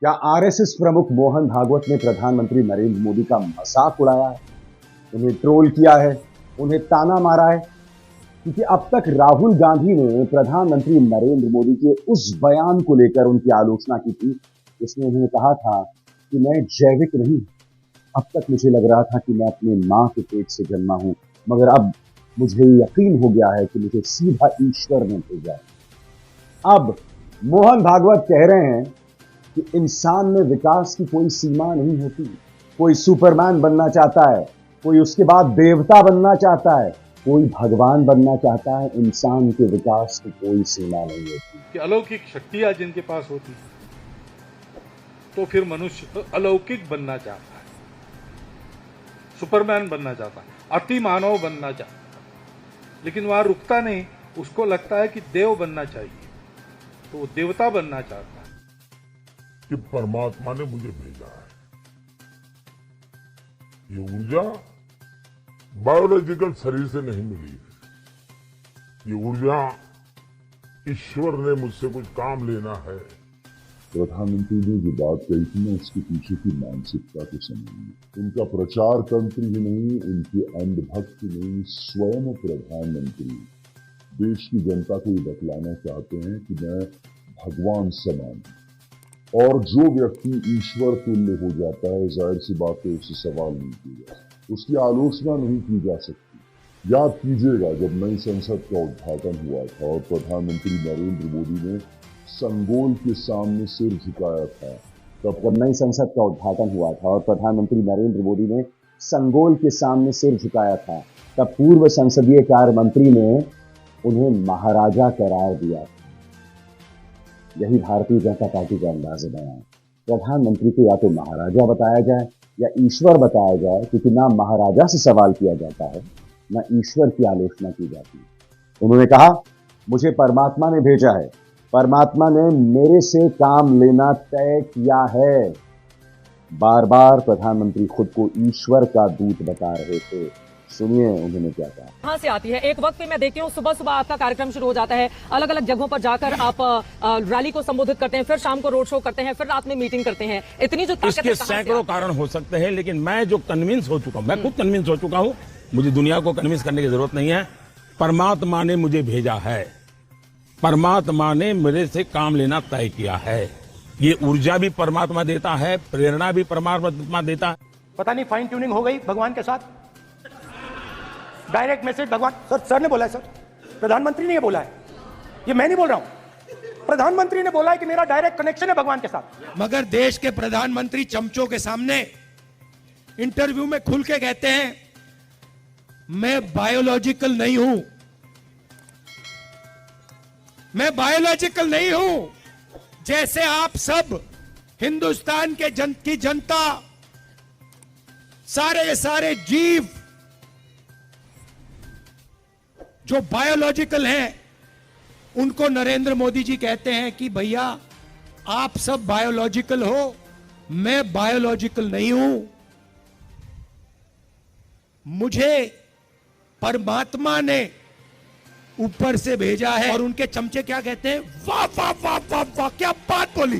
क्या आरएसएस प्रमुख मोहन भागवत ने प्रधानमंत्री नरेंद्र मोदी का मजाक उड़ाया है, उन्हें ट्रोल किया है, उन्हें ताना मारा है? क्योंकि अब तक राहुल गांधी ने प्रधानमंत्री नरेंद्र मोदी के उस बयान को लेकर उनकी आलोचना की थी जिसमें उन्होंने कहा था कि मैं जैविक नहीं, अब तक मुझे लग रहा था कि मैं अपनी मां के पेट से जन्मा हूं, मगर अब मुझे यकीन हो गया है कि मुझे सीधा ईश्वर ने भेजा। अब मोहन भागवत कह रहे हैं कि इंसान में विकास की कोई सीमा नहीं होती। कोई सुपरमैन बनना चाहता है, कोई उसके बाद देवता बनना चाहता है, कोई भगवान बनना चाहता है। इंसान के विकास की कोई सीमा नहीं होती। कि अलौकिक शक्तियां जिनके पास होती तो फिर मनुष्य अलौकिक बनना चाहता है, सुपरमैन बनना चाहता है, अति मानव बनना चाहता है, लेकिन वहां रुकता नहीं। उसको लगता है कि देव बनना चाहिए, तो वो देवता बनना चाहता है। कि परमात्मा ने मुझे भेजा है। ये ऊर्जा बायोलॉजिकल शरीर से नहीं मिली। ये ऊर्जा ईश्वर ने मुझसे कुछ काम लेना है। प्रधानमंत्री ने जो बात कही थी ना, उसके पीछे की मानसिकता को समझिए। उनका प्रचार तंत्र ही नहीं, उनके अंधभक्त ही नहीं, स्वयं प्रधानमंत्री देश की जनता को ये बतलाना चाहते हैं कि मैं भगवान समान हूं। और जो व्यक्ति ईश्वर तुल्य हो जाता है, जाहिर सी बात है उससे सवाल नहीं किया जा सकता, उसकी आलोचना नहीं की जा सकती। याद कीजिएगा जब नई संसद का उद्घाटन हुआ था और प्रधानमंत्री नरेंद्र मोदी ने संगोल के सामने सिर झुकाया था, जब नई संसद का उद्घाटन हुआ था और प्रधानमंत्री नरेंद्र मोदी ने संगोल के सामने सिर झुकाया था, तब पूर्व संसदीय कार्य मंत्री ने उन्हें महाराजा करार दिया था। यही भारतीय जनता पार्टी का अंदाज बयान। प्रधानमंत्री को या तो महाराजा बताया जाए या ईश्वर बताया जाए, क्योंकि ना महाराजा से सवाल किया जाता है, ना ईश्वर की आलोचना की जाती है। उन्होंने कहा, मुझे परमात्मा ने भेजा है, परमात्मा ने मेरे से काम लेना तय किया है। बार बार प्रधानमंत्री खुद को ईश्वर का दूत बता रहे थे। सुनिए उन्होंने क्या कहा। कहां से आती है? एक वक्त पे मैं देखती हूँ सुबह सुबह आपका कार्यक्रम शुरू हो जाता है, अलग अलग जगहों पर जाकर आप रैली को संबोधित करते हैं, फिर शाम को रोड शो करते हैं, फिर रात में मीटिंग करते हैं। इतनी जो इसके सैकड़ों कारण हो सकते हैं, लेकिन मैं जो कन्विंस हो चुका हूँ, मैं खुद कन्विंस हो चुका हूँ, मुझे दुनिया को कन्विंस करने की जरूरत नहीं है। परमात्मा ने मुझे भेजा है, परमात्मा ने मेरे से काम लेना तय किया है। ये ऊर्जा भी परमात्मा देता है, प्रेरणा भी परमात्मा देता है। पता नहीं फाइन ट्यूनिंग हो गई भगवान के साथ। डायरेक्ट मैसेज भगवान सर ने बोला है, सर प्रधानमंत्री ने ये बोला है, ये मैं नहीं बोल रहा हूं, प्रधानमंत्री ने बोला है कि मेरा डायरेक्ट कनेक्शन है भगवान के साथ। मगर देश के प्रधानमंत्री चमचों के सामने इंटरव्यू में खुल के कहते हैं मैं बायोलॉजिकल नहीं हूं, मैं बायोलॉजिकल नहीं हूं। जैसे आप सब हिंदुस्तान के की जनता, सारे जीव जो बायोलॉजिकल हैं, उनको नरेंद्र मोदी जी कहते हैं कि भैया आप सब बायोलॉजिकल हो, मैं बायोलॉजिकल नहीं हूं। मुझे परमात्मा ने ऊपर से भेजा है। और उनके चमचे क्या कहते हैं? वाह वाह वाह वाह वाह, क्या बात बोली।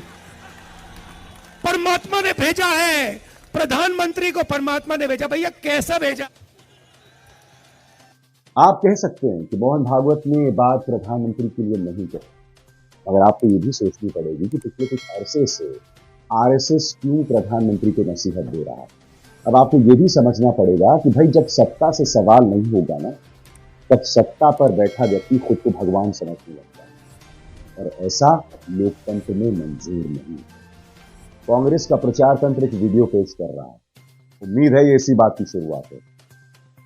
परमात्मा ने भेजा है, प्रधानमंत्री को परमात्मा ने भेजा। भैया कैसा भेजा? आप कह सकते हैं कि मोहन भागवत ने ये बात प्रधानमंत्री के लिए नहीं कही, मगर आपको ये भी सोचनी पड़ेगी कि पिछले कुछ अरसे से आरएसएस क्यों प्रधानमंत्री को नसीहत दे रहा है। अब आपको ये भी समझना पड़ेगा कि भाई जब सत्ता से सवाल नहीं होगा ना, तब सत्ता पर बैठा व्यक्ति खुद को भगवान समझने लगता है, और ऐसा लोकतंत्र में मंजूर नहीं। कांग्रेस का प्रचार तंत्र एक वीडियो पेश कर रहा है, उम्मीद है ये इसी बात की शुरुआत है।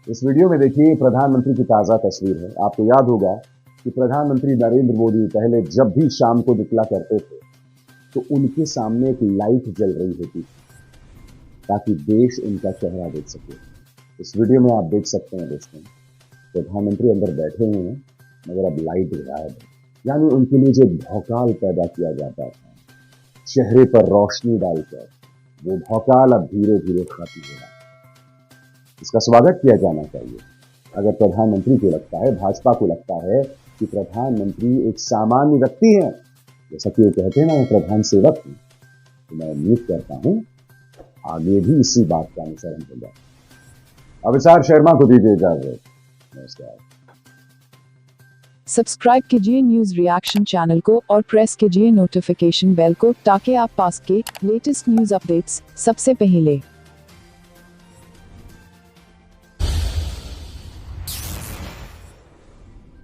इस वीडियो में देखिए प्रधानमंत्री की ताजा तस्वीर है। आपको याद होगा कि प्रधानमंत्री नरेंद्र मोदी पहले जब भी शाम को निकला करते थे तो उनके सामने एक लाइट जल रही होती थी ताकि देश उनका चेहरा देख सके। इस वीडियो में आप देख सकते हैं दोस्तों, प्रधानमंत्री अंदर बैठे हुए हैं मगर अब लाइट गायब है, यानी उनके लिए जो भौकाल पैदा किया जाता था चेहरे पर रोशनी डालकर, वो भौकाल अब धीरे धीरे खत्म हो रहा है। इसका स्वागत किया जाना चाहिए। अगर प्रधानमंत्री को लगता है, भाजपा को लगता है कि प्रधानमंत्री एक सामान्य व्यक्ति है, जैसा कि वो कहते हैं ना, वो प्रधान सेवक हैं, तो मैं उम्मीद करता हूं आगे भी इसी बात का अनुसरण होगा। अविसार शर्मा को दीजिए इजाजत। नमस्कार। सब्सक्राइब कीजिए न्यूज रिएक्शन चैनल को और प्रेस कीजिए नोटिफिकेशन बेल को ताकि आप पास के लेटेस्ट न्यूज अपडेट्स सबसे पहले